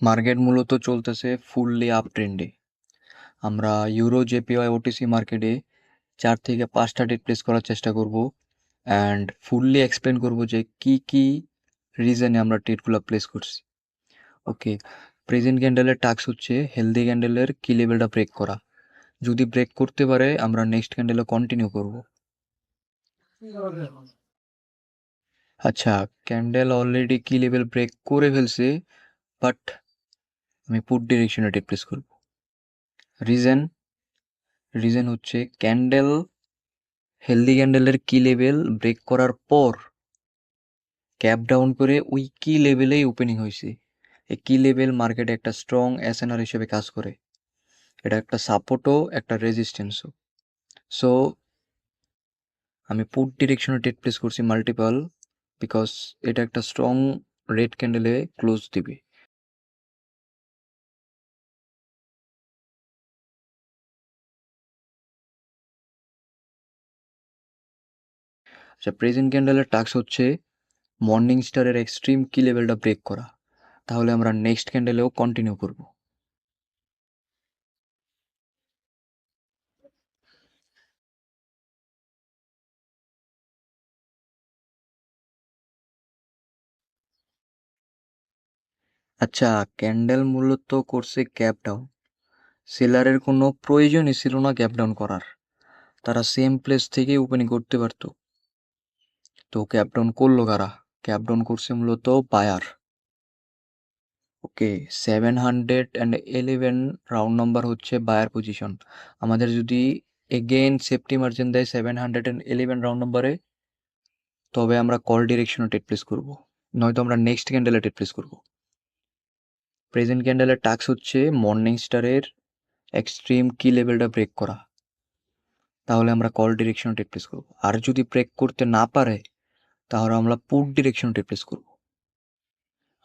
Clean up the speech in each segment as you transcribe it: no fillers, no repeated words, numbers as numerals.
Market মূলত চলতেছে fully up ট্রেন্ডে। আমরা ইউরো জেপিওয়াই ওটিসি মার্কেটে 4 থেকে 5টা ট্রেড প্লেস করার চেষ্টা করব অ্যান্ড ফুললি এক্সপ্লেন করব যে কি কি রিজনে আমরা ট্রেডগুলো প্লেস করছি। ওকে, প্রেজেন্ট ক্যান্ডেলের টাস্ক হচ্ছে হেলদি ক্যান্ডেলের কি লেভেলটা ব্রেক করা। যদি ব্রেক করতে পারে আমরা নেক্সট ক্যান্ডেলে কন্টিনিউ করব। আচ্ছা, ক্যান্ডেল অলরেডি কি লেভেল ব্রেক করে ফেলছে, বাট আমি পুট ডিরেকশনে ট্রেড প্লেস করব। রিজন রিজন হচ্ছে ক্যান্ডেল হেলদি ক্যান্ডেলের কি লেভেল ব্রেক করার পর ক্যাপ ডাউন করে ওই কি লেভেলেই ওপেনিং হয়েছে। এই কি লেভেল মার্কেটে একটা স্ট্রং এসএনআর হিসেবে কাজ করে। এটা একটা সাপোর্টও একটা রেজিস্ট্যান্সও। সো আমি পুট ডিরেকশনে ট্রেড প্লেস করছি মাল্টিপল, বিকজ এটা একটা স্ট্রং রেড ক্যান্ডেলে ক্লোজ দিবে। আচ্ছা, প্রেজেন্ট ক্যান্ডেলের টাস্ক হচ্ছে মর্নিং স্টারের এক্সট্রিম কি লেভেলটা ব্রেক করা। তাহলে আমরা নেক্সট ক্যান্ডেলেও কন্টিনিউ করব। আচ্ছা, ক্যান্ডেল মূলত করছে ক্যাপ ডাউন। সেলারের কোনো প্রয়োজনই ছিল না গ্যাপ ডাউন করার। তারা সেম প্লেস থেকেই ওপেনিং করতে পারতো। তো গ্যাপ ডাউন করলো কারা? গ্যাপ ডাউন করছে মূলত বায়ার। ওকে, 711 রাউন্ড নাম্বার হচ্ছে বায়ার পজিশন। আমাদের যদি এগেইন সেফটি মার্জিন দেয় 711 রাউন্ড নাম্বারে, তবে আমরা কল ডিরেকশনে ট্রেড প্লেস করব, নয়তো আমরা নেক্সট ক্যান্ডেলে ট্রেড প্লেস করব। প্রেজেন্ট ক্যান্ডেলের টাস্ক হচ্ছে মর্নিং স্টারের এক্সট্রিম কি লেভেলটা ব্রেক করা। তাহলে আমরা কল ডিরেকশনে ট্রেড প্লেস করব। আর যদি ব্রেক করতে না পারে তাহলে আমরা পুট ডিরেকশনে ট্রেড প্লেস করব।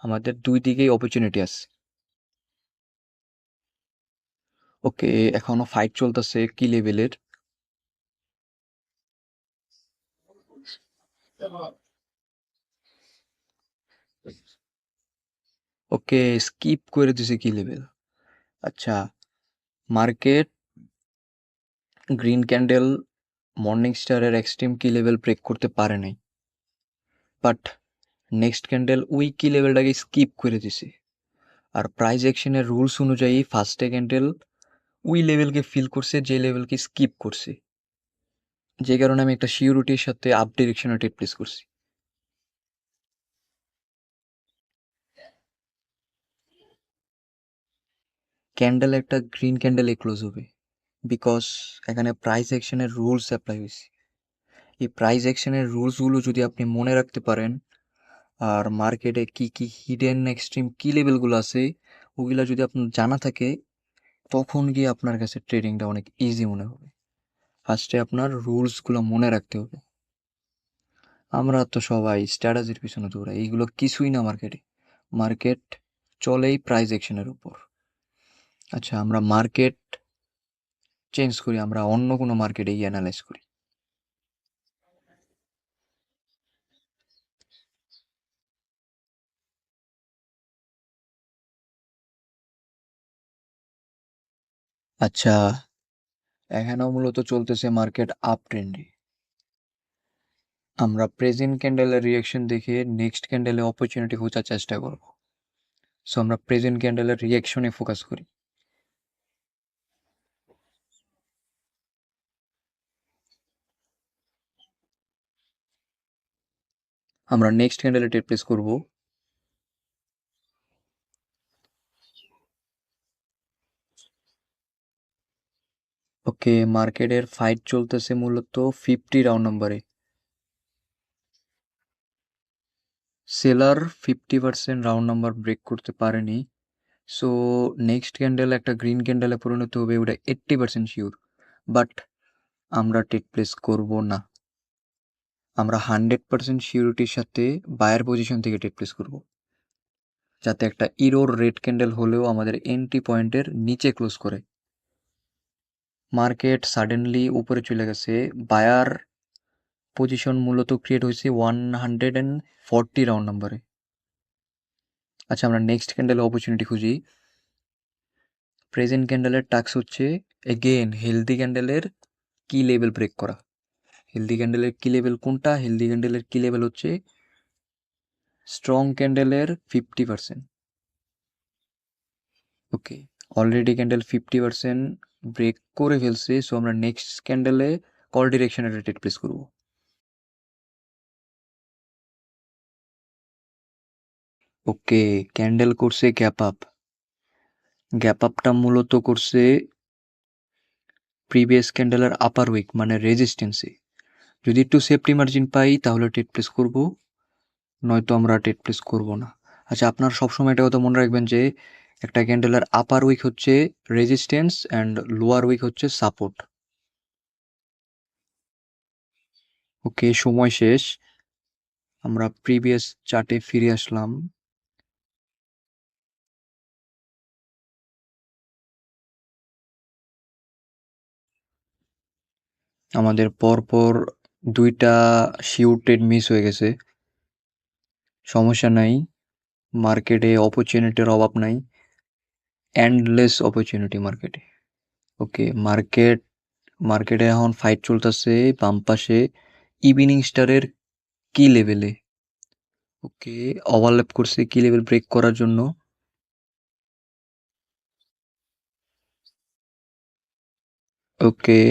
আমাদের দুই দিকেই অপরচুনিটি আছে। ওকে, এখনো ফাইট চলতেছে কি লেভেলের। ওকে, স্কিপ করে দিছে কি লেভেল। আচ্ছা, মার্কেট গ্রিন ক্যান্ডেল মর্নিং স্টারের এক্সট্রিম কি লেভেল ব্রেক করতে পারে নাই, বাট নেক্সট ক্যান্ডেল ওই কি লেভেলটাকে স্কিপ করে দিছে। আর প্রাইস অ্যাকশনের রুলস অনুযায়ী ফার্স্টে ক্যান্ডেল ওই লেভেলকে ফিল করছে যে লেভেলকে স্কিপ করছে, যে কারণে আমি একটা সিউরিটির সাথে আপ ডিরেকশনে ট্রেড প্লেস করছি। ক্যান্ডেল একটা গ্রিন ক্যান্ডেলে ক্লোজ হবে, বিকজ এখানে প্রাইস অ্যাকশনের রুলস অ্যাপ্লাই হয়েছে। এই প্রাইস অ্যাকশনের রুলসগুলো যদি আপনি মনে রাখতে পারেন, আর মার্কেটে কি কি হিডেন এক্সট্রিম কি লেভেলগুলো আছে ওগুলা যদি আপনার জানা থাকে, তখন গিয়ে আপনার কাছে ট্রেডিংটা অনেক ইজি মনে হবে। ফার্স্টে আপনার রুলসগুলো মনে রাখতে হবে। আমরা তো সবাই স্ট্র্যাটেজির পিছনে দৌড়াই, এইগুলো কিছুই না মার্কেটে। মার্কেট চলেই প্রাইস অ্যাকশনের উপর। আচ্ছা, আমরা মার্কেট চেঞ্জ করি, আমরা অন্য কোনো মার্কেটে অ্যানালাইজ করি। আচ্ছা, এখানেও মূলত চলতেছে মার্কেট আপ ট্রেন্ডে। আমরা প্রেজেন্ট ক্যান্ডেলের রিয়াকশন দেখে নেক্সট ক্যান্ডেলে অপরচুনিটি খোঁজার চেষ্টা করব। সো আমরা প্রেজেন্ট ক্যান্ডেলের রিয়াকশনে ফোকাস করি। আমরা নেক্সট ক্যান্ডেলে ট্রেড প্লেস করব। ওকে, মার্কেটের ফাইট চলতেছে মূলত 50 রাউন্ড নম্বরে। সেলার 50% রাউন্ড নাম্বার ব্রেক করতে পারেনি। সো নেক্সট ক্যান্ডেল একটা গ্রিন ক্যান্ডেলে পরিণত হবে, ওটা 80% শিওর। বাট আমরা ট্রেড প্লেস করব না। আমরা 100% শিওরিটির সাথে বায়ার পজিশন থেকে ট্রেড প্লেস করব, যাতে একটা ইরোর রেড ক্যান্ডেল হলেও আমাদের এন্ট্রি পয়েন্টের নিচে ক্লোজ করে। মার্কেট সাডেনলি উপরে চলে গেছে। বায়ার পজিশন মূলত ক্রিয়েট হয়েছে 140 রাউন্ড নাম্বারে। আচ্ছা, আমরা নেক্সট ক্যান্ডেলে অপরচুনিটি খুঁজি। প্রেজেন্ট ক্যান্ডেলের টাস্ক হচ্ছে এগেন হেলদি ক্যান্ডেলের কি লেভেল ব্রেক করা। হেলদি ক্যান্ডেলের কি লেভেল কোনটা? হেলদি ক্যান্ডেলের কি লেভেল হচ্ছে স্ট্রং ক্যান্ডেলের 50%। ওকে, অলরেডি ক্যান্ডেল 50% ব্রেক করে ফেলছে। সো আমরা নেক্সট ক্যান্ডেলে কল ডিরেকশনে ট্রেড প্লেস করব। ওকে, ক্যান্ডেল করছে গ্যাপ আপ। গ্যাপ আপটা মূলত করছে প্রিভিয়াস ক্যান্ডেলের আপার উইক মানে রেজিস্ট্যান্সে। যদি একটু সেফটি মার্জিন পাই তাহলে ট্রেড প্লেস করব, নয়তো আমরা ট্রেড প্লেস করব না। আচ্ছা, আপনার সবসময় এটা কথা মনে রাখবেন যে একটা ক্যান্ডেলের আপার উইক হচ্ছে রেজিস্ট্যান্স অ্যান্ড লোয়ার উইক হচ্ছে সাপোর্ট। ওকে, সময় শেষ। আমরা প্রিভিয়াস চার্টে ফিরে আসলাম। আমাদের পরপর 2টা শিওর ট্রেড মিস হয়ে গেছে। সমস্যা নাই, মার্কেটে অপরচুনিটির অভাব নাই, এন্ডলেস অপরচুনিটি মার্কেটে। ওকে, মার্কেটে এখন ফাইট চলতেছে বাম পাশে ইভিনিং স্টারের কি লেভেলে। ওকে, ওভারল্যাপ করছে কি লেভেল ব্রেক করার জন্য। ওকে,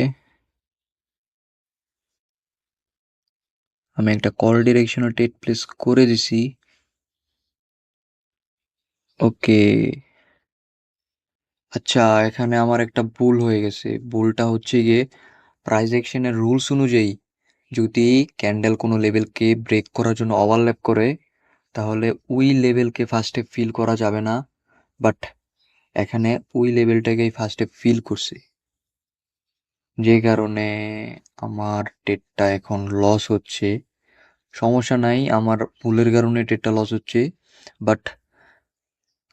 আমি একটা কল ডিরেকশনে ট্রেড প্লেস করে দিছি। ওকে, আচ্ছা, এখানে আমার একটা ভুল হয়ে গেছে। ভুলটা হচ্ছে গিয়ে প্রাইস অ্যাকশনের রুলস অনুযায়ী যদি ক্যান্ডেল কোনো লেভেলকে ব্রেক করার জন্য ওভারল্যাপ করে তাহলে ওই লেভেলকে ফার্স্টে ফিল করা যাবে না, বাট এখানে ওই লেভেলটাকেই ফার্স্টে ফিল করছে, যে কারণে আমার ট্রেডটা এখন লস হচ্ছে। সমস্যা নাই, আমার ভুলের কারণে ট্রেডটা লস হচ্ছে, বাট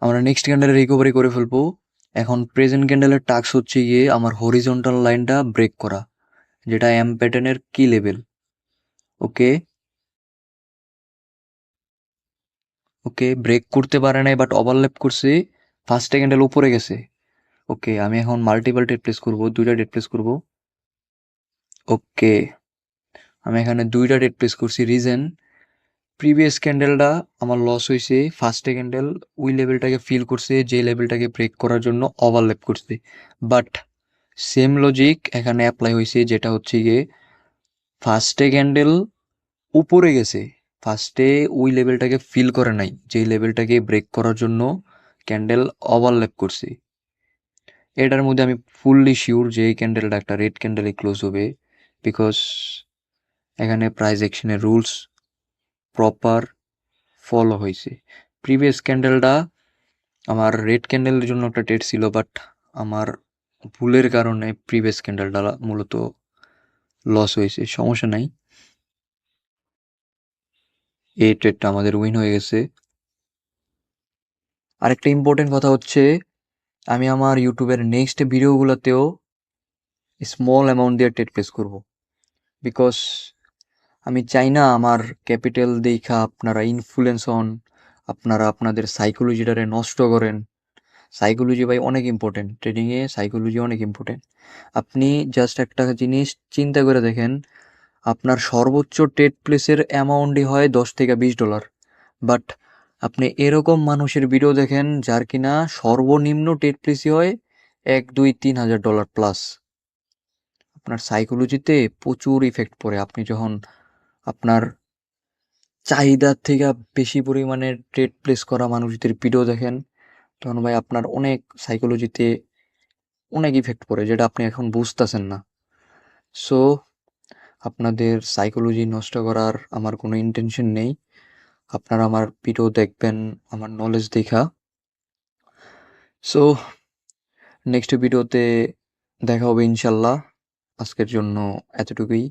আমরা নেক্সট ক্যান্ডেলে রিকভারি করে ফেলবো। এখন প্রেজেন্ট ক্যান্ডেলের টাস্ক হচ্ছে গিয়ে আমার হরিজন্টাল লাইনটা ব্রেক করা, যেটা এম প্যাটার্নের কি লেভেল। ওকে, ওকে, ব্রেক করতে পারে নাই বাট ওভারল্যাপ করছে, ফার্স্ট ক্যান্ডেল উপরে গেছে। ওকে, আমি এখন মাল্টিপল ট্রেড প্লেস করব, 2টা ট্রেড প্লেস করব। ওকে, আমি এখানে 2টা ট্রেড প্লেস করছি। রিজন, প্রিভিয়াস ক্যান্ডেলটা আমার লস হয়েছে, ফার্স্ট ক্যান্ডেল ওই লেভেলটাকে ফিল করছে যে লেভেলটাকে ব্রেক করার জন্য ওভারল্যাপ করছে, বাট সেম লজিক এখানে অ্যাপ্লাই হয়েছে, যেটা হচ্ছে গিয়ে ফার্স্টে ক্যান্ডেল উপরে গেছে, ফার্স্টে ওই লেভেলটাকে ফিল করে নাই যে লেভেলটাকে ব্রেক করার জন্য ক্যান্ডেল ওভারল্যাপ করছে। এটার মধ্যে আমি ফুললি শিওর যে এই ক্যান্ডেলটা একটা রেড ক্যান্ডেলে ক্লোজ হবে, বিকজ এখানে প্রাইস অ্যাকশনের রুলস প্রপার ফলো হয়েছে। প্রিভিয়াস ক্যান্ডেলটা আমার রেড ক্যান্ডেলের জন্য একটা ট্রেড ছিল, বাট আমার ভুলের কারণে প্রিভিয়াস ক্যান্ডেলটা মূলত লস হয়েছে। সমস্যা নাই, এই ট্রেডটা আমাদের উইন হয়ে গেছে। আরেকটা ইম্পর্টেন্ট কথা হচ্ছে, আমি আমার ইউটিউবের নেক্সট ভিডিওগুলোতেও স্মল অ্যামাউন্ট দিয়ে ট্রেড প্লেস করব, বিকজ আমি চাই না আমার ক্যাপিটাল দেখা আপনারা ইনফ্লুয়েন্স হন, আপনারা আপনাদের সাইকোলজিটারে নষ্ট করেন। সাইকোলজি ভাই অনেক ইম্পর্টেন্ট, ট্রেডিংয়ে সাইকোলজি অনেক ইম্পর্টেন্ট। আপনি জাস্ট একটা জিনিস চিন্তা করে দেখেন, আপনার সর্বোচ্চ ট্রেড প্লেসের অ্যামাউন্টই হয় $10 থেকে $20, বাট আপনি এরকম মানুষের ভিডিও দেখেন যার কিনা সর্বনিম্ন ট্রেড প্লেসই হয় $1, 2, 3 হাজার প্লাস। আপনার সাইকোলজিতে প্রচুর ইফেক্ট পড়ে। আপনি যখন আপনার চাহিদার থেকে বেশি পরিমাণে ট্রেড প্লেস করা মানুষদের ভিডিও দেখেন, তখন ভাই আপনার অনেক সাইকোলজিতে অনেক ইফেক্ট পড়ে, যেটা আপনি এখন বুঝতেছেন না। সো আপনাদের সাইকোলজি নষ্ট করার আমার কোনো ইন্টেনশন নেই। আপনারা আমার ভিডিও দেখবেন আমার নলেজ দেখা। সো নেক্সট ভিডিওতে দেখা হবে ইনশাল্লাহ। আজকের জন্য এতটুকুই।